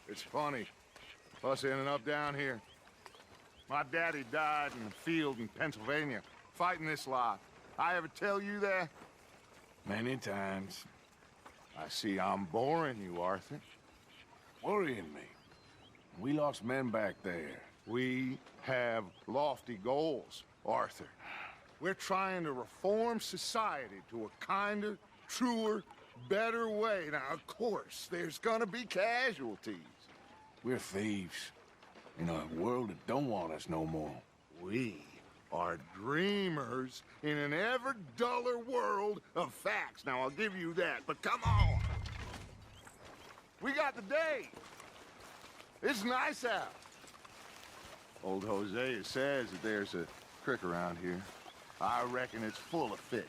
It's funny, us ending up down here. My daddy died in the field in Pennsylvania, fighting this lot. I ever tell you that? Many times. I see I'm boring you, Arthur. Worrying me. We lost men back there. We have lofty goals, Arthur. We're trying to reform society to a kinder, truer, better way. Now, of course, there's gonna be casualties. We're thieves. In a world that don't want us no more. We are dreamers in an ever duller world of facts. Now, I'll give you that, but come on. We got the day. It's nice out. Old Hosea says that there's a creek around here. I reckon it's full of fish.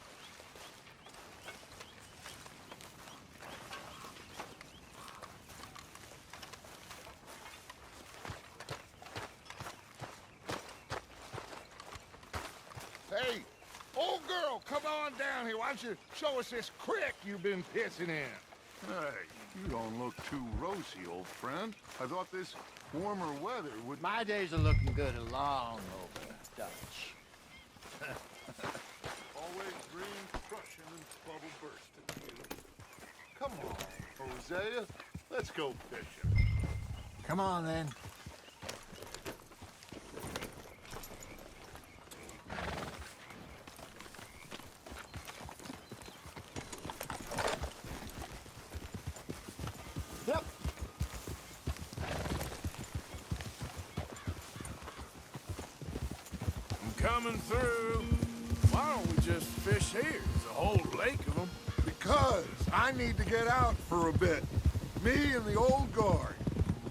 Hey, old girl, come on down here. Why don't you show us this creek you've been pissing in? Hey, you don't look too rosy, old friend. I thought this warmer weather would... My days are looking good along over, Dutch. Always green crushing and bubble bursting. Come on, Hosea. Let's go fishing. Come on, then. Yep. I'm coming through. Why don't we just fish here? There's a whole lake of them. Because I need to get out for a bit. Me and the old guard.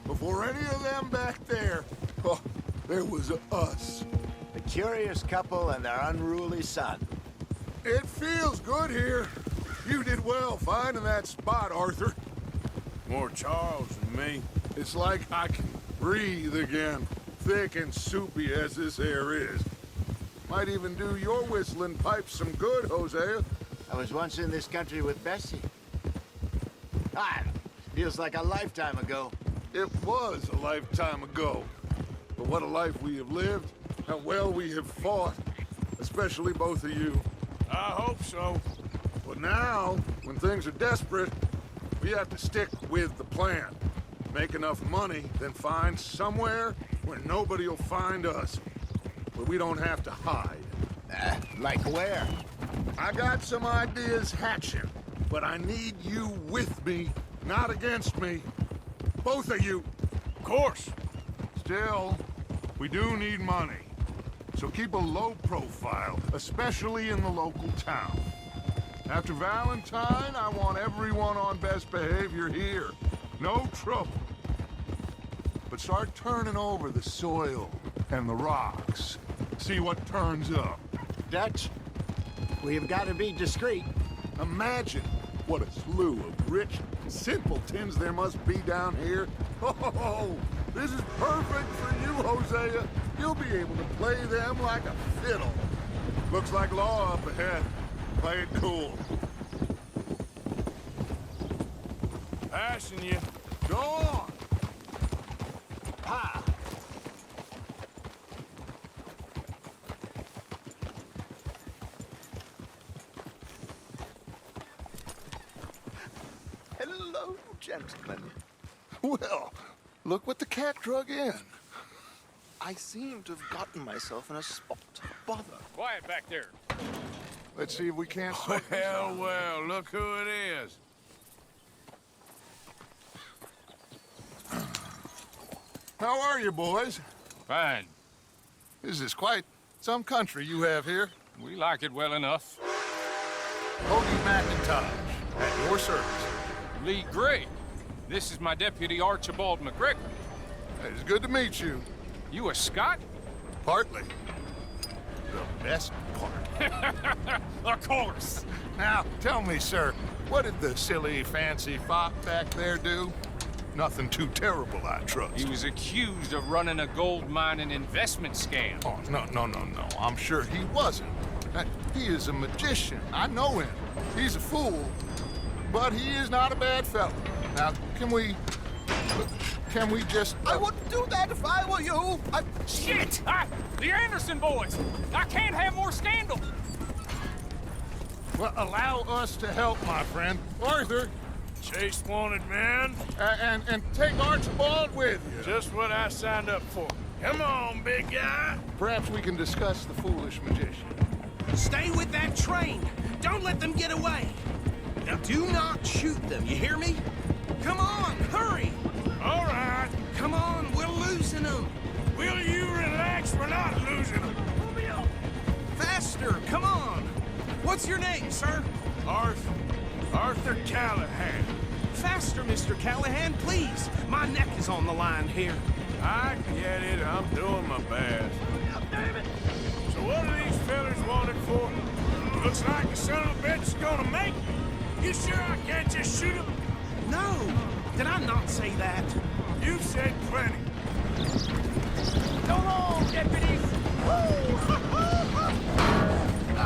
Before any of them back there, oh, there was us. The curious couple and their unruly son. It feels good here. You did well finding that spot, Arthur. More Charles than me. It's like I can breathe again, thick and soupy as this air is. Might even do your whistling pipes some good, Hosea. I was once in this country with Bessie. Ah, feels like a lifetime ago. It was a lifetime ago. But what a life we have lived, how well we have fought, especially both of you. I hope so. But now, when things are desperate, we have to stick with the plan. Make enough money, then find somewhere where nobody will find us. Where we don't have to hide. Like where? I got some ideas hatching, but I need you with me, not against me. Both of you. Of course. Still, we do need money. So keep a low profile, especially in the local town. After Valentine, I want everyone on best behavior here. No trouble. But start turning over the soil and the rocks. See what turns up. Dutch, we've got to be discreet. Imagine what a slew of rich simpletons there must be down here. Oh, this is perfect for you, Hosea. You'll be able to play them like a fiddle. Looks like law up ahead. Play it cool. Passing you. Go on. Ha! Hello, gentlemen. Well, look what the cat drug in. I seem to have gotten myself in a spot of bother. Quiet back there. Let's see if we can't sort this Well, out. well, look who it is. How are you, boys? Fine. This is quite some country you have here. We like it well enough. Cody McIntosh, at your service. Lee Gray. This is my deputy Archibald McGregor. It's good to meet you. You a Scot? Partly. The best part. Of course. Now, tell me, sir, what did the silly, fancy fop back there do? Nothing too terrible, I trust. He was accused of running a gold mining investment scam. Oh, no. I'm sure he wasn't. He is a magician. I know him. He's a fool. But he is not a bad fellow. Now, can we Can we just... I wouldn't do that if I were you. Shit! The Anderson boys! I can't have more scandal! Well, allow us to help, my friend. Arthur, Chase wanted man. and take Archibald with you. Just what I signed up for. Come on, big guy. Perhaps we can discuss the foolish magician. Stay with that train. Don't let them get away. Now do not shoot them, you hear me? Come on, hurry! All right. Come on, we're losing them. Will you relax? We're not losing them. Faster, come on. What's your name, sir? Arthur Callahan. Faster, Mr. Callahan, please. My neck is on the line here. I get it. I'm doing my best. Damn it! So what are these fellas wanted for? Looks like the son of a bitch is gonna make it. You sure I can't just shoot him? No, did I not say that? You've said plenty. Go on, deputies!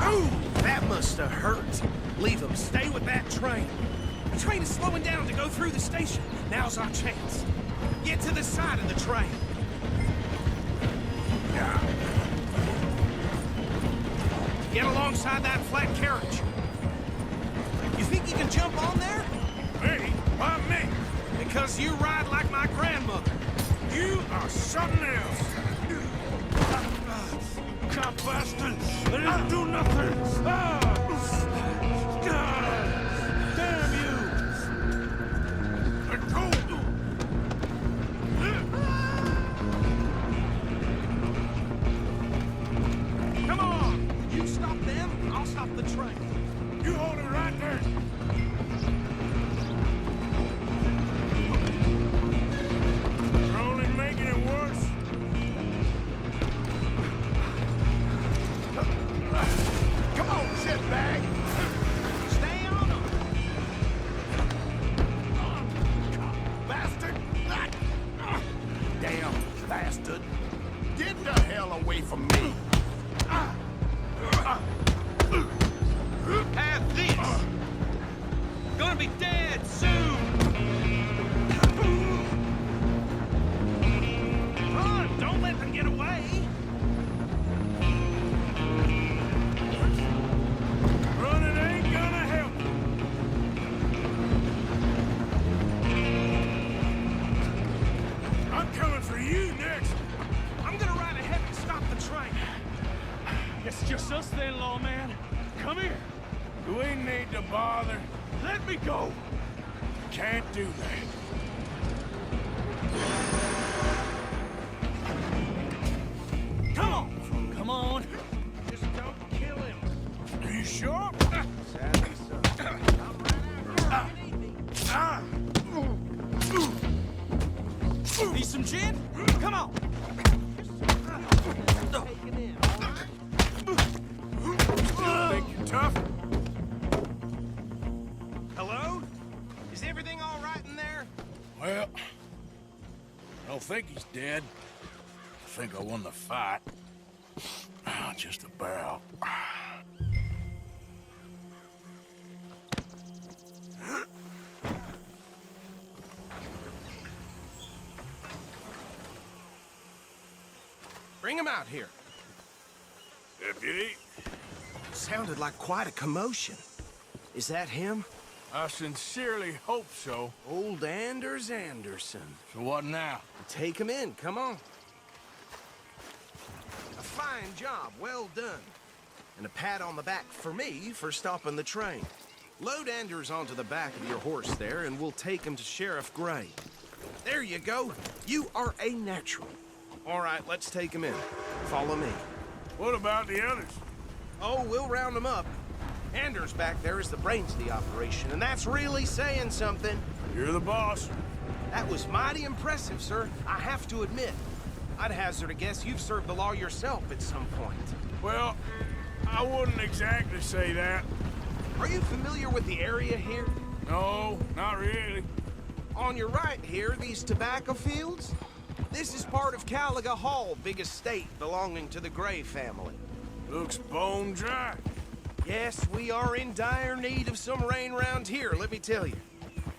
Ooh, that must have hurt. Leave them. Stay with that train. The train is slowing down to go through the station. Now's our chance. Get to the side of the train. Get alongside that flat carriage. You think you can jump on there? Me? Why me? Because you ride like my grandmother. You are something else. Cop bastard! I didn't do nothing! Damn you! Let go! Come on! You stop them, I'll stop the train. You hold it right there! You're only making it worse. Come on, shitbag! Stay on them! Bastard! Damn bastard! Get the hell away from me! Have this! Gonna be dead soon! Run! Don't let them get away! Running ain't gonna help. I'm coming for you next. I'm gonna ride ahead and stop the train. It's just us then, lawman. Come here. Do we need to bother? Let me go. Can't do that. Come on. Come on. Just don't kill him. Are you sure? Sadly so. I'm right after you need me. Need some gin? Come on. Think you're tough? Hello? Is everything all right in there? Well, I don't think he's dead. I think I won the fight. Just about. Bring him out here. Deputy, Sounded like quite a commotion. Is that him? I sincerely hope so. Old Anders Anderson. So what now? Take him in, come on. A fine job, well done. And a pat on the back for me for stopping the train. Load Anders onto the back of your horse there, and we'll take him to Sheriff Gray. There you go. You are a natural. All right, let's take him in. Follow me. What about the others? Oh, we'll round them up. Anders back there is the brains of the operation, and that's really saying something. You're the boss. That was mighty impressive, sir. I have to admit. I'd hazard a guess you've served the law yourself at some point. Well, I wouldn't exactly say that. Are you familiar with the area here? No, not really. On your right here, these tobacco fields? This is part of Caliga Hall, big estate belonging to the Gray family. Looks bone dry. Yes, we are in dire need of some rain round here, let me tell you.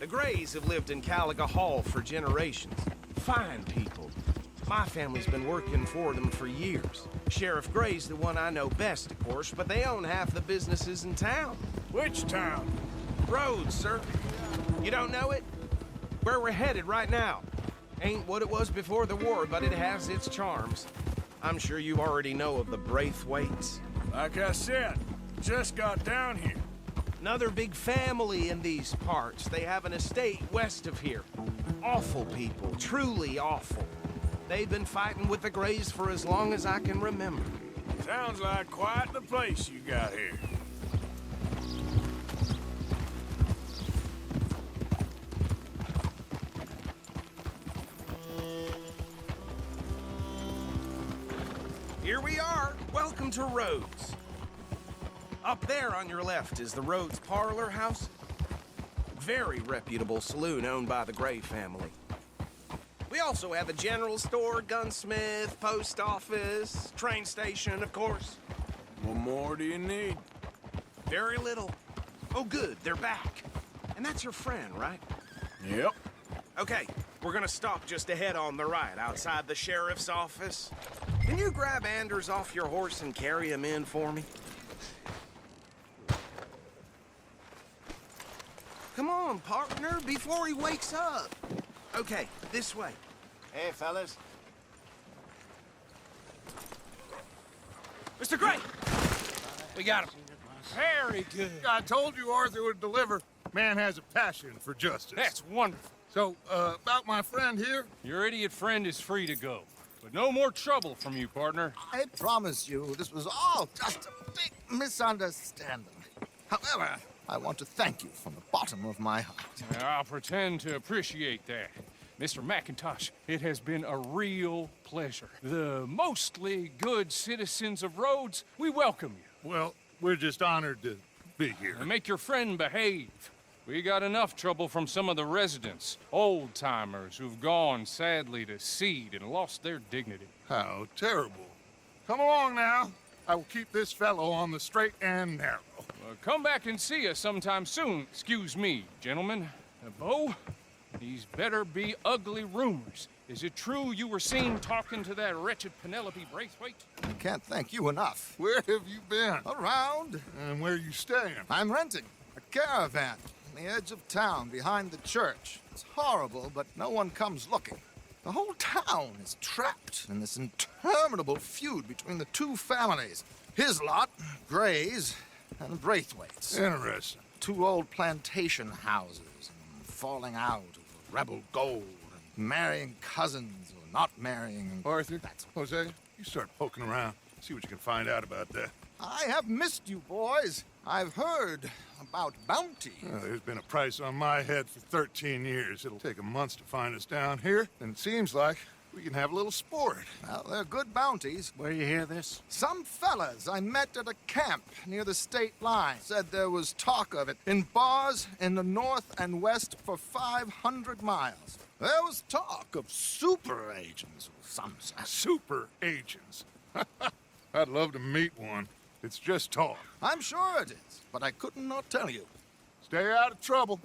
The Grays have lived in Caliga Hall for generations. Fine people. My family's been working for them for years. Sheriff Gray's the one I know best, of course, but they own half the businesses in town. Which town? Rhodes, sir. You don't know it? Where we're headed right now. Ain't what it was before the war, but it has its charms. I'm sure you already know of the Braithwaites. Like I said, just got down here. Another big family in these parts. They have an estate west of here. Awful people, truly awful. They've been fighting with the Grays for as long as I can remember. Sounds like quite the place you got here. Here we are. Welcome to Rhodes. Up there on your left is the Rhodes Parlor House. Very reputable saloon owned by the Gray family. We also have a general store, gunsmith, post office, train station, of course. What more do you need? Very little. Oh, good, they're back. And that's your friend, right? Yep. Okay, we're gonna stop just ahead on the right, outside the sheriff's office. Can you grab Anders off your horse and carry him in for me? Come on, partner, before he wakes up. Okay, this way. Hey, fellas. Mr. Gray! We got him. Very good. I told you Arthur would deliver. Man has a passion for justice. That's wonderful. So, about my friend here? Your idiot friend is free to go. But no more trouble from you, partner. I promise you, this was all just a big misunderstanding. However, I want to thank you from the bottom of my heart. I'll pretend to appreciate that. Mr. McIntosh, it has been a real pleasure. The mostly good citizens of Rhodes, we welcome you. Well, we're just honored to be here. And make your friend behave. We got enough trouble from some of the residents, old-timers who've gone, sadly, to seed and lost their dignity. How terrible. Come along now. I will keep this fellow on the straight and narrow. Come back and see us sometime soon. Excuse me, gentlemen. Bo, these better be ugly rumors. Is it true you were seen talking to that wretched Penelope Braithwaite? I can't thank you enough. Where have you been? Around, And where you staying? I'm renting a caravan on the edge of town behind the church. It's horrible, but no one comes looking. The whole town is trapped in this interminable feud between the two families. His lot, Gray's, and Braithwaite's. Interesting. Two old plantation houses, and falling out over rebel gold, and marrying cousins or not marrying. Arthur, Jose, you start poking around. See what you can find out about that. I have missed you, boys. I've heard about bounty. There's been a price on my head for 13 years. It'll take 'em months to find us down here, and it seems like we can have a little sport. Well, they're good bounties. Where you hear this? Some fellas I met at a camp near the state line said there was talk of it in bars in the north and west for 500 miles. There was talk of super agents or some such. Super agents. I'd love to meet one. It's just talk. I'm sure it is, but I couldn't not tell you. Stay out of trouble.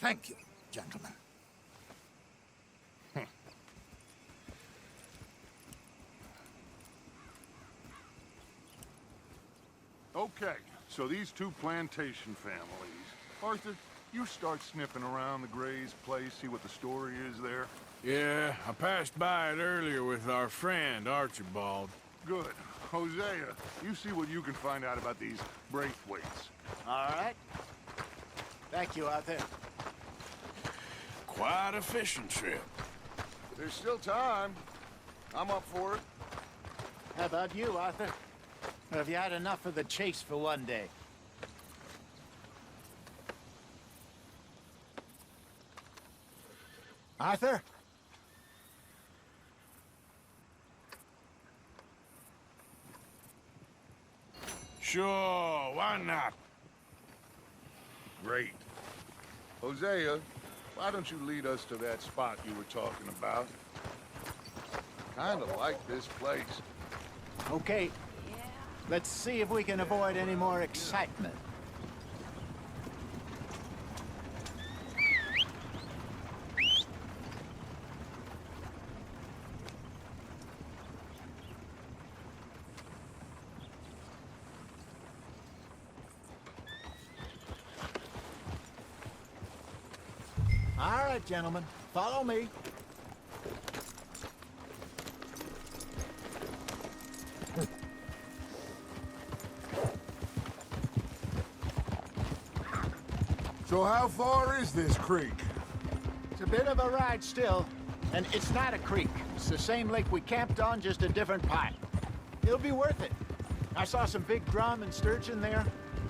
Thank you, gentlemen. Okay, so these two plantation families. Arthur, you start sniffing around the Gray's place, see what the story is there. Yeah, I passed by it earlier with our friend, Archibald. Good. Hosea, you see what you can find out about these Braithwaites. All right. Thank you, Arthur. Quite a fishing trip. There's still time. I'm up for it. How about you, Arthur? Or have you had enough of the chase for one day? Arthur? Sure, why not? Great. Hosea, why don't you lead us to that spot you were talking about? Kinda like this place. Okay. Let's see if we can avoid any more excitement. right, gentlemen. Follow me. So how far is this creek? It's a bit of a ride still, and it's not a creek. It's the same lake we camped on, just a different pot. It'll be worth it. I saw some big drum and sturgeon there.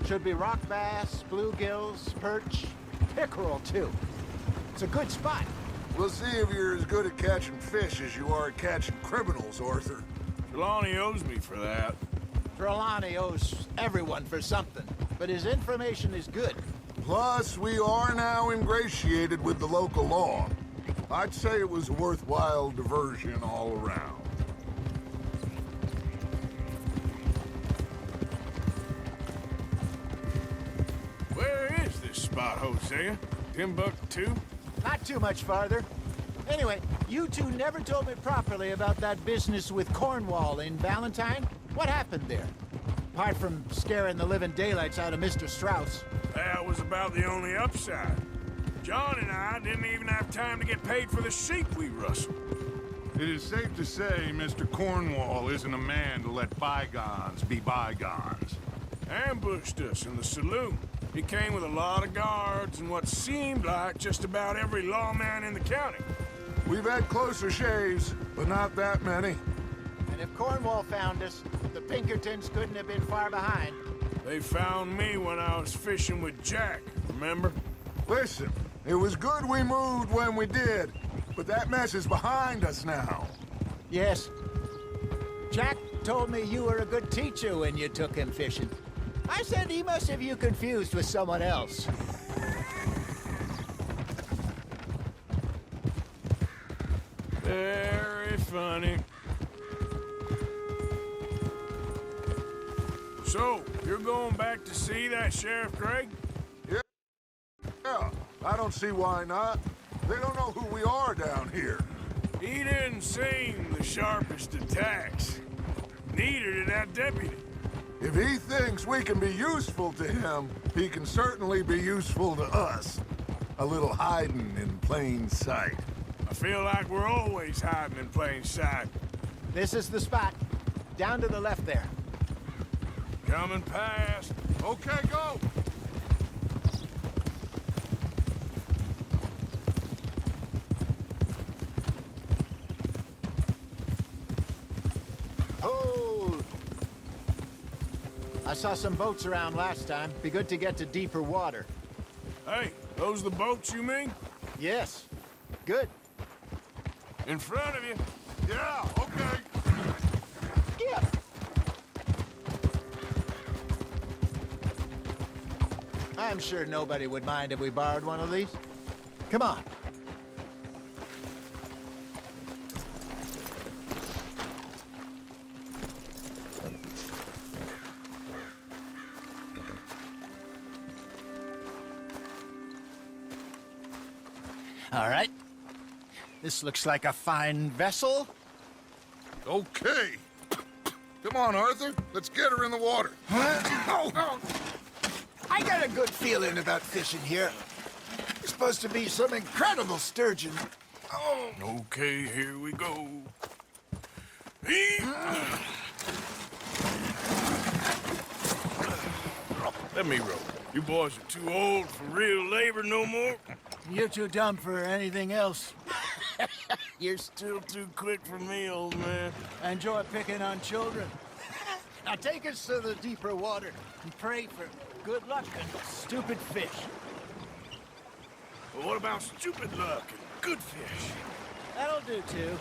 Should be rock bass, bluegills, perch, pickerel too. It's a good spot. We'll see if you're as good at catching fish as you are at catching criminals, Arthur. Trelawney owes me for that. Trelawney owes everyone for something, but his information is good. Plus, we are now ingratiated with the local law. I'd say it was a worthwhile diversion all around. Where is this spot, Hosea? Timbuktu? Not too much farther. Anyway, you two never told me properly about that business with Cornwall in Valentine. What happened there? Apart from scaring the living daylights out of Mr. Strauss. That was about the only upside. John and I didn't even have time to get paid for the sheep we rustled. It is safe to say Mr. Cornwall isn't a man to let bygones be bygones. Ambushed us in the saloon. He came with a lot of guards and what seemed like just about every lawman in the county. We've had closer shaves, but not that many. And if Cornwall found us, the Pinkertons couldn't have been far behind. They found me when I was fishing with Jack, remember? Listen, it was good we moved when we did, but that mess is behind us now. Yes. Jack told me you were a good teacher when you took him fishing. I said he must have you confused with someone else. Very funny. So, you're going back to see that Sheriff Gregg? Yeah, I don't see why not. They don't know who we are down here. He didn't seem the sharpest attacks. Neither did that deputy. If he thinks we can be useful to him, he can certainly be useful to us. A little hiding in plain sight. I feel like we're always hiding in plain sight. This is the spot. Down to the left there. Coming past. Okay, go! Hold! I saw some boats around last time. Be good to get to deeper water. Hey, those the boats you mean? Yes. Good. In front of you. Yeah, okay. Yeah. I'm sure nobody would mind if we borrowed one of these. Come on. All right. This looks like a fine vessel. Okay. Come on, Arthur. Let's get her in the water. I got a good feeling about fishing here. It's supposed to be some incredible sturgeon. Oh. Okay, here we go. Let me row. You boys are too old for real labor no more. You're too dumb for anything else. You're still too quick for me, old man. I enjoy picking on children. Now take us to the deeper water and pray for good luck and stupid fish. But what about stupid luck and good fish? That'll do too.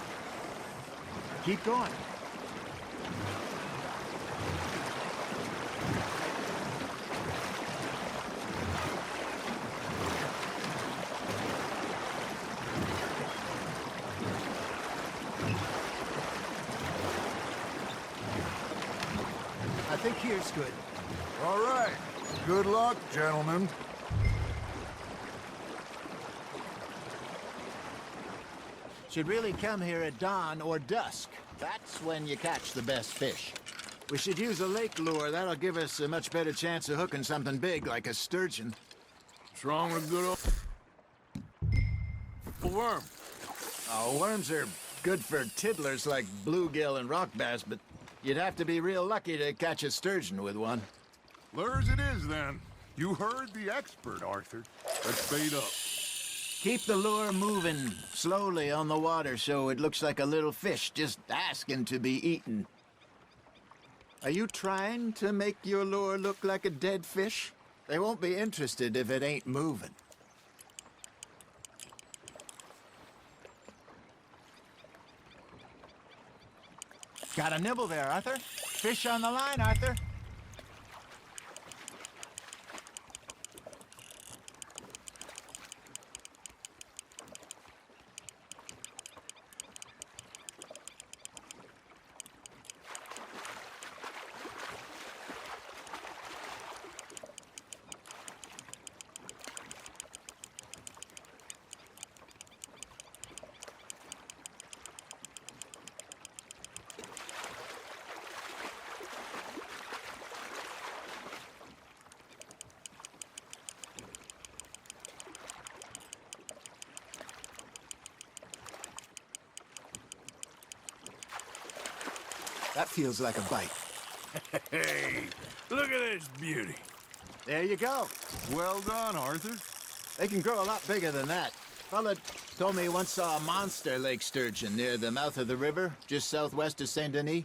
Keep going. I think here's good. All right. Good luck, gentlemen. Should really come here at dawn or dusk. That's when you catch the best fish. We should use a lake lure. That'll give us a much better chance of hooking something big like a sturgeon. What's wrong with good old... worm? Oh, worms are good for tiddlers like bluegill and rock bass, but you'd have to be real lucky to catch a sturgeon with one. Lures it is, then. You heard the expert, Arthur. Let's bait up. Keep the lure moving slowly on the water so it looks like a little fish just asking to be eaten. Are you trying to make your lure look like a dead fish? They won't be interested if it ain't moving. Got a nibble there, Arthur. Fish on the line, Arthur. That feels like a bite. Hey, look at this beauty. There you go. Well done, Arthur. They can grow a lot bigger than that. Fella told me he once saw a monster lake sturgeon near the mouth of the river, just southwest of Saint Denis.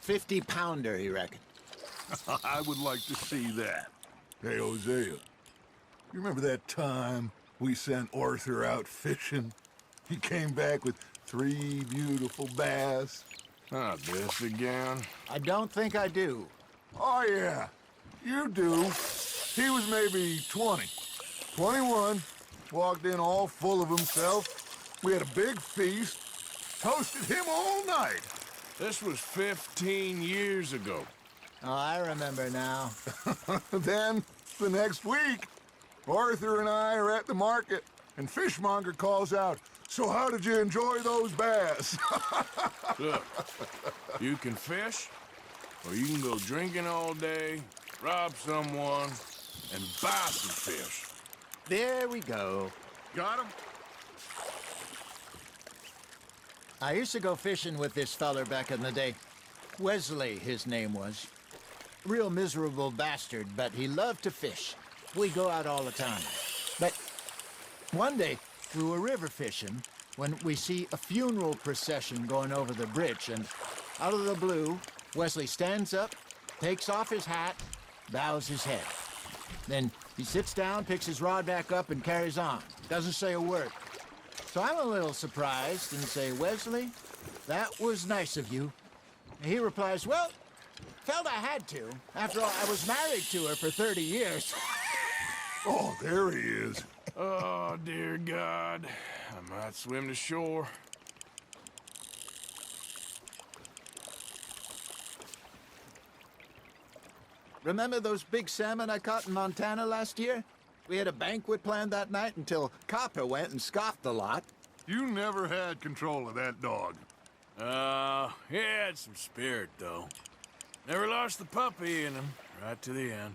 50-pounder, he reckoned. I would like to see that. Hey, Hosea, you remember that time we sent Arthur out fishing? He came back with 3 beautiful bass. Not this again. I don't think I do. Oh, yeah, you do. He was maybe 20, 21, walked in all full of himself. We had a big feast, toasted him all night. This was 15 years ago. Oh, I remember now. Then, the next week, Arthur and I are at the market, and Fishmonger calls out, "So how did you enjoy those bass?" Look, you can fish, or you can go drinking all day, rob someone, and buy some fish. There we go. Got him? I used to go fishing with this feller back in the day. Wesley, his name was. Real miserable bastard, but he loved to fish. We go out all the time. But one day, we were river fishing when we see a funeral procession going over the bridge, and out of the blue, Wesley stands up, takes off his hat, bows his head. Then he sits down, picks his rod back up, and carries on. Doesn't say a word. So I'm a little surprised and say, "Wesley, that was nice of you." And he replies, "Well, felt I had to. After all, I was married to her for 30 years. Oh, there he is. Oh, dear God. I might swim to shore. Remember those big salmon I caught in Montana last year? We had a banquet planned that night until Copper went and scoffed the lot. You never had control of that dog. He had some spirit, though. Never lost the puppy in him, right to the end.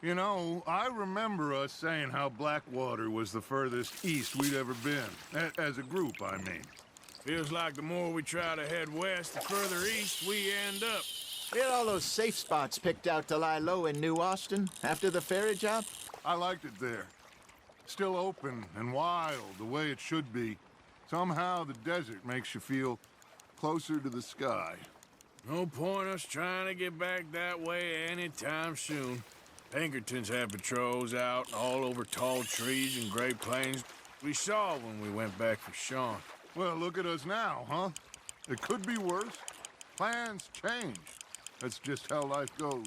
You know, I remember us saying how Blackwater was the furthest east we'd ever been. As a group, I mean. Feels like the more we try to head west, the further east we end up. We had all those safe spots picked out to lie low in New Austin after the ferry job. I liked it there. Still open and wild, the way it should be. Somehow the desert makes you feel closer to the sky. No point us trying to get back that way anytime soon. Pinkertons have patrols out all over tall trees and Great Plains. We saw when we went back for Sean. Well, look at us now, huh? It could be worse. Plans change. That's just how life goes.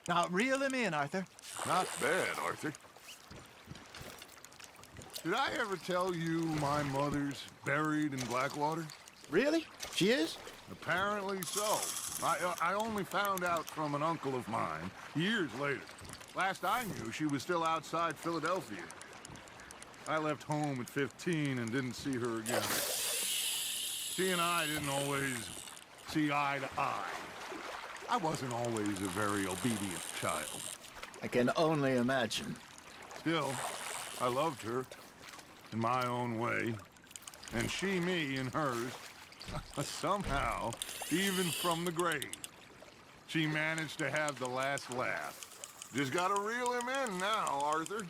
Now, reel him in, Arthur. Not bad, Arthur. Did I ever tell you my mother's buried in Blackwater? Really? She is? Apparently so. I only found out from an uncle of mine years later. Last I knew, she was still outside Philadelphia. I left home at 15 and didn't see her again. She and I didn't always see eye to eye. I wasn't always a very obedient child. I can only imagine. Still, I loved her in my own way, and she me in hers. Somehow, even from the grave, she managed to have the last laugh. Just gotta reel him in now, Arthur.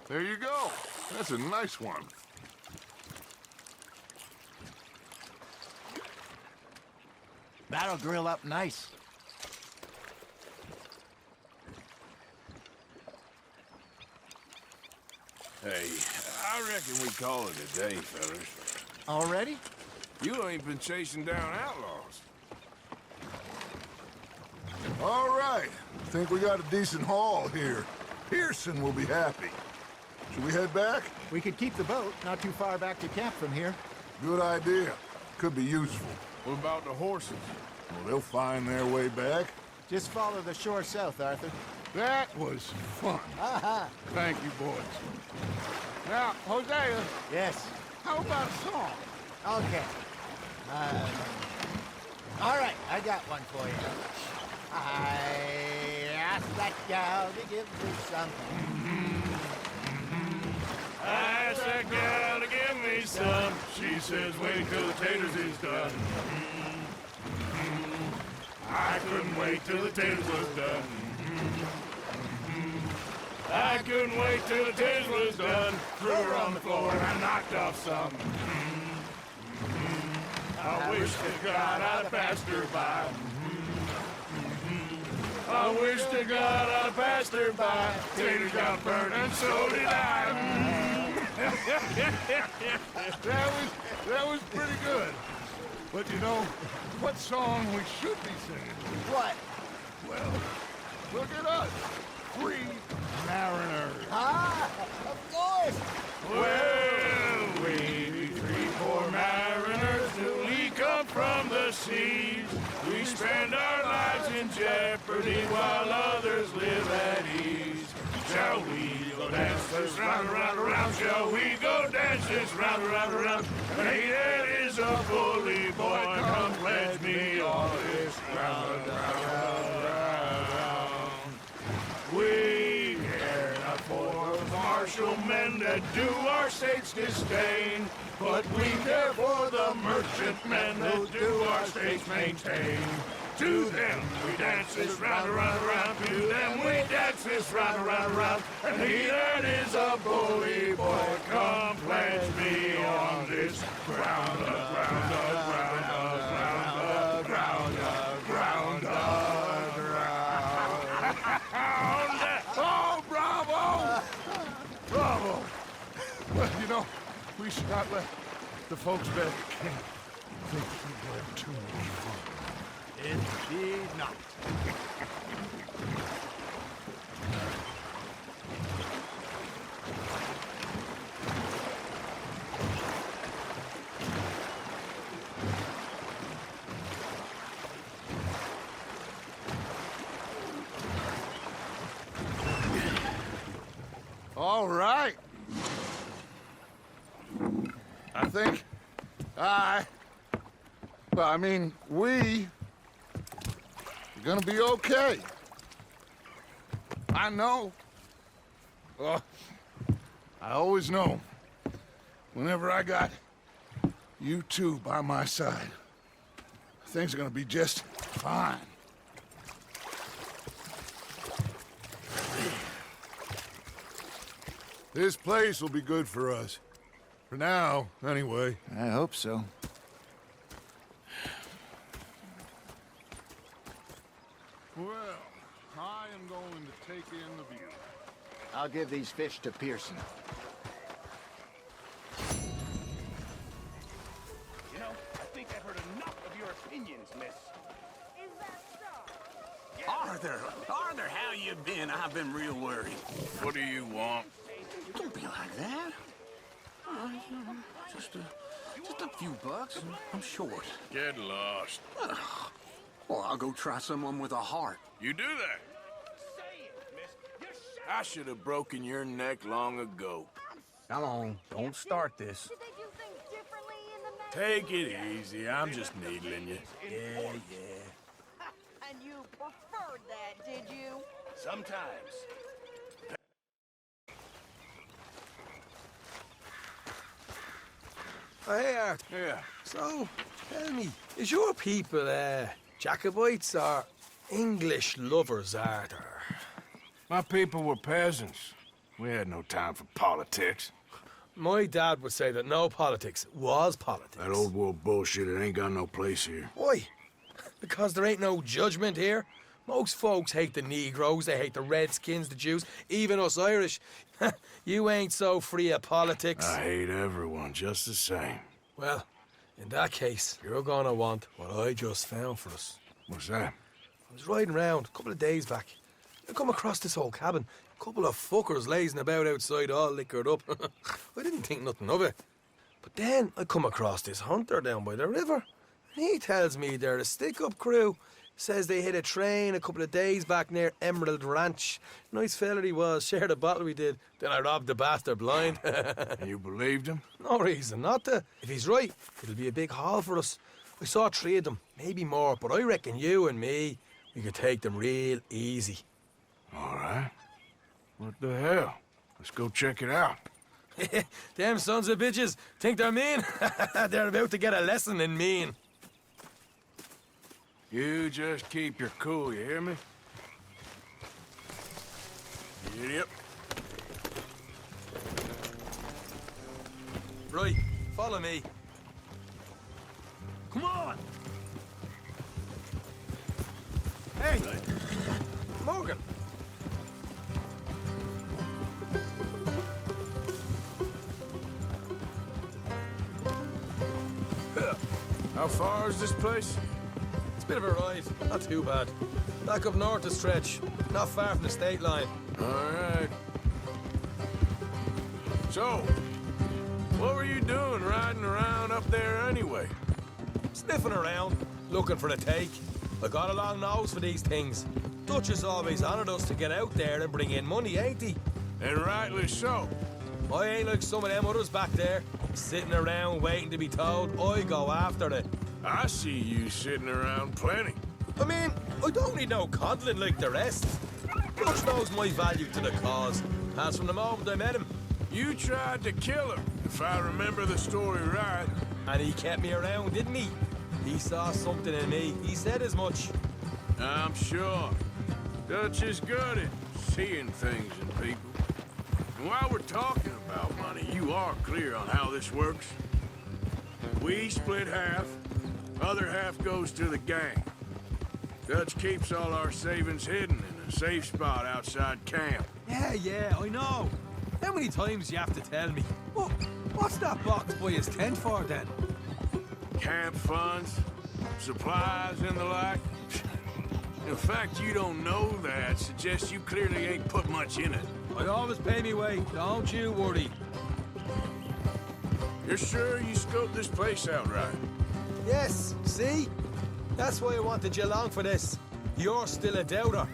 There you go. That's a nice one. That'll grill up nice. Hey, I reckon we call it a day, fellas. Already? You ain't been chasing down outlaws. All right. Think we got a decent haul here. Pearson will be happy. Should we head back? We could keep the boat not too far back to camp from here. Good idea. Could be useful. What about the horses? Well, they'll find their way back. Just follow the shore south, Arthur. That was fun. Thank you, boys. Now, Hosea, Yes. how about a song? Okay. All right, I got one for you. I asked that gal to give me something. I asked that gal to give me some. She says, wait till the taters is done. I couldn't wait till the taters was done. I couldn't wait till the taters was done. Threw her on the floor and I knocked off some. I wish to God I'd passed her by. I wish to God I'd passed her by. Taters got burned and so did I. That was pretty good. But you know, what song we should be singing? What? Well, look at us. 3 mariners. Ah, of course. Well, we be 3 poor mariners newly come from the seas. We spend our lives in jeopardy while others live at ease. Shall we go dance this round, around, around? Shall we go dance this round, around, around? Hey, that is a bully boy. Come pledge me on this round, round, round. We care not for the martial men that do our state's disdain, but we care for the merchant men that do our state's maintain. To them we dance this round, around, around. To them we dance this round, around, around. And he that is a bully boy, come pledge me on this ground, ground, ground, ground, ground, ground, ground. Oh, bravo! Bravo! Well, you know, we should not let the folks back at camp think we had too much fun. Indeed not. All right. I think we are gonna be okay. I know. I always know. Whenever I got you two by my side, things are gonna be just fine. This place will be good for us. For now, anyway. I hope so. Well, I am going to take in the view. I'll give these fish to Pearson. You know, I think I've heard enough of your opinions, miss. Is that so? Arthur, how you been? I've been real worried. What do you want? Don't be like that. Just a few bucks. I'm short. Get lost. Well, I'll go try someone with a heart. You do that? I should have broken your neck long ago. Come on, don't start this. Do they do things differently in the Take it easy. I'm just needling you. Yeah. And you prefer afford that, did you? Sometimes. Oh, hey, Art. Yeah. So, tell me, is your people, Jacobites or English lovers, Art? Or... My people were peasants. We had no time for politics. My dad would say that no politics was politics. That old world bullshit, it ain't got no place here. Why? Because there ain't no judgment here. Most folks hate the Negroes, they hate the Redskins, the Jews, even us Irish. You ain't so free of politics. I hate everyone just the same. Well, in that case, you're gonna want what I just found for us. What's that? I was riding around a couple of days back. I come across this old cabin. A couple of fuckers lazing about outside all liquored up. I didn't think nothing of it. But then I come across this hunter down by the river. And he tells me they're a stick-up crew. Says they hit a train a couple of days back near Emerald Ranch. Nice fella he was, shared a bottle we did. Then I robbed the bastard blind. You believed him? No reason not to. If he's right, it'll be a big haul for us. I saw 3 of them, maybe more, but I reckon you and me, we could take them real easy. All right. What the hell? Let's go check it out. Them sons of bitches think they're mean. They're about to get a lesson in mean. You just keep your cool, you hear me? Yep. Right, follow me. Come on! Hey! Morgan! How far is this place? It's a bit of a ride, not too bad. Back up north a stretch, not far from the state line. All right. So, what were you doing riding around up there anyway? Sniffing around, looking for a take. I got a long nose for these things. Dutch has always honoured us to get out there and bring in money, ain't he? And rightly so. I ain't like some of them others back there, sitting around waiting to be told. I go after it. I see you sitting around plenty. I mean, I don't need no coddling like the rest. Dutch knows my value to the cause, as from the moment I met him. You tried to kill him, if I remember the story right. And he kept me around, didn't he? He saw something in me. He said as much. I'm sure. Dutch is good at seeing things in people. And while we're talking about money, you are clear on how this works. We split half, other half goes to the gang. Dutch keeps all our savings hidden in a safe spot outside camp. Yeah, I know. How many times you have to tell me? What's that box by his tent for, then? Camp funds, supplies, and the like. The fact you don't know that suggests you clearly ain't put much in it. I always pay me way, don't you worry. You're sure you scoped this place out right? Yes, see? That's why I wanted you along for this. You're still a doubter.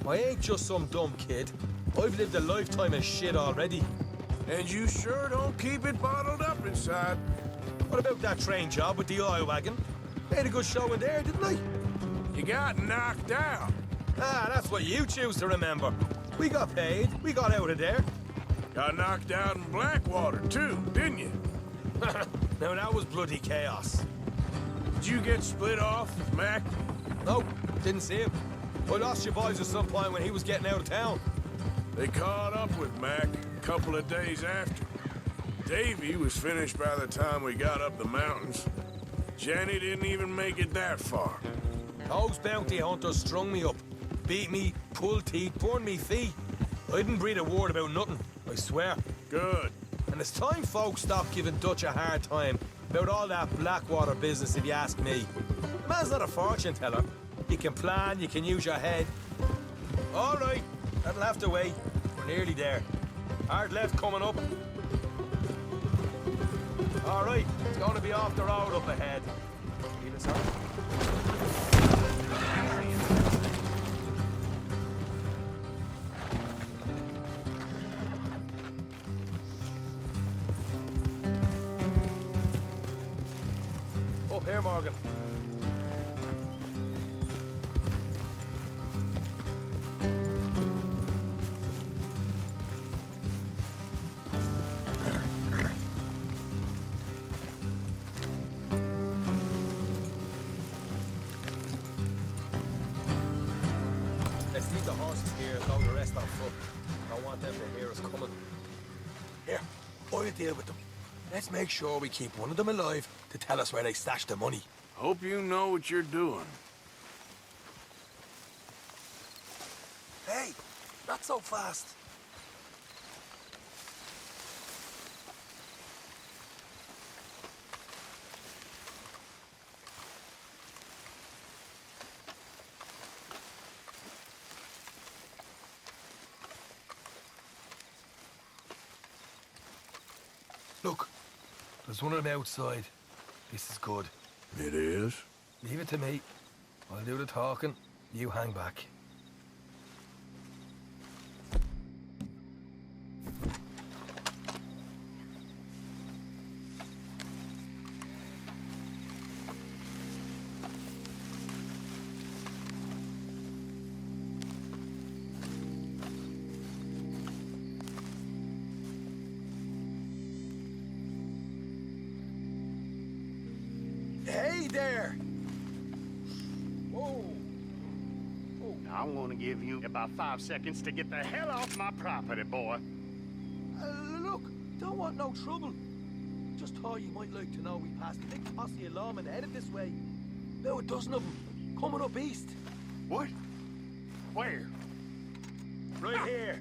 I ain't just some dumb kid. I've lived a lifetime of shit already. And you sure don't keep it bottled up inside. What about that train job with the oil wagon? Made a good show in there, didn't I? You got knocked out. Ah, that's what you choose to remember. We got paid. We got out of there. Got knocked out in Blackwater, too, didn't you? Now, that was bloody chaos. Did you get split off with Mac? Nope, didn't see him. I lost your boys at some point when he was getting out of town. They caught up with Mac a couple of days after. Davy was finished by the time we got up the mountains. Jenny didn't even make it that far. Those bounty hunters strung me up. Beat me, pulled teeth, burned me feet. I didn't breathe a word about nothing, I swear. Good. And it's time folks stopped giving Dutch a hard time about all that Blackwater business, if you ask me. The man's not a fortune teller. You can plan, you can use your head. All right, that'll have to wait. We're nearly there. Hard left coming up. All right, it's going to be off the road up ahead. Keep us on. Up here, Morgan. us coming. Here, I'll deal with them. Let's make sure we keep one of them alive to tell us where they stashed the money. Hope you know what you're doing. Hey, not so fast. Look, there's one on the outside. This is good. It is? Leave it to me. I'll do the talking. You hang back. Hey there! Whoa! I'm gonna give you about 5 seconds to get the hell off my property, boy. Look, don't want no trouble. Just thought you might like to know we passed a big posse of lawmen headed this way. About a dozen of them, coming up east. What? Where? Right here.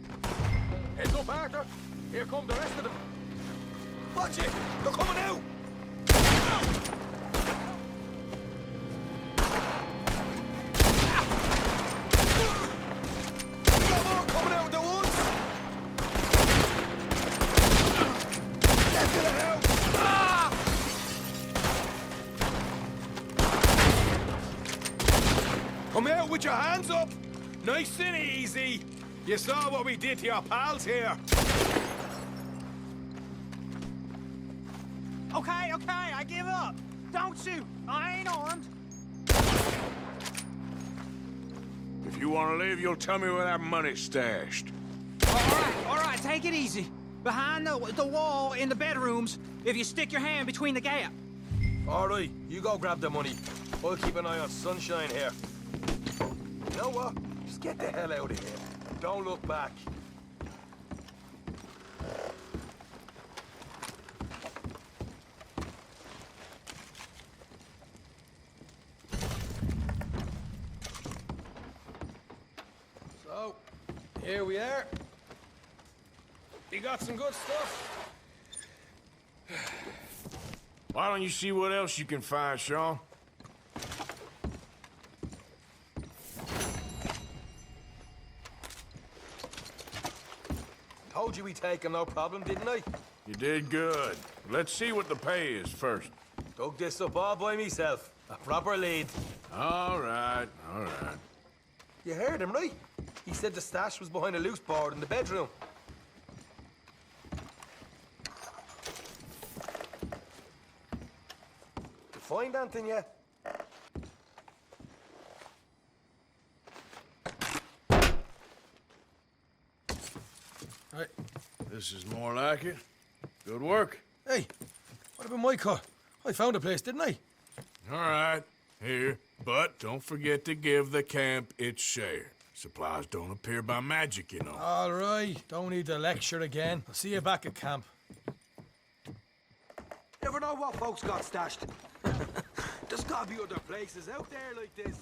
Heads up, Arthur. Here come the rest of them. Watch it! They're coming out! Come out with your hands up! Nice and easy! You saw what we did to your pals here! Okay, I give up. Don't shoot. I ain't armed. If you want to leave, you'll tell me where that money's stashed. All right, take it easy. Behind the wall in the bedrooms, if you stick your hand between the gap. All right, you go grab the money. I'll keep an eye on Sunshine here. You know what? Just get the hell out of here. Don't look back. So, here we are. You got some good stuff. Why don't you see what else you can find, Sean? Told you we'd take him, no problem, didn't I? You did good. Let's see what the pay is first. Dug this up all by myself. A proper lead. All right. You heard him, right? He said the stash was behind a loose board in the bedroom. You find anything yet? Right. This is more like it. Good work. Hey, what about my car? I found a place, didn't I? All right. Here. But don't forget to give the camp its share. Supplies don't appear by magic, you know. All right. Don't need to lecture again. I'll see you back at camp. Never know what folks got stashed. There's gotta be other places out there like this.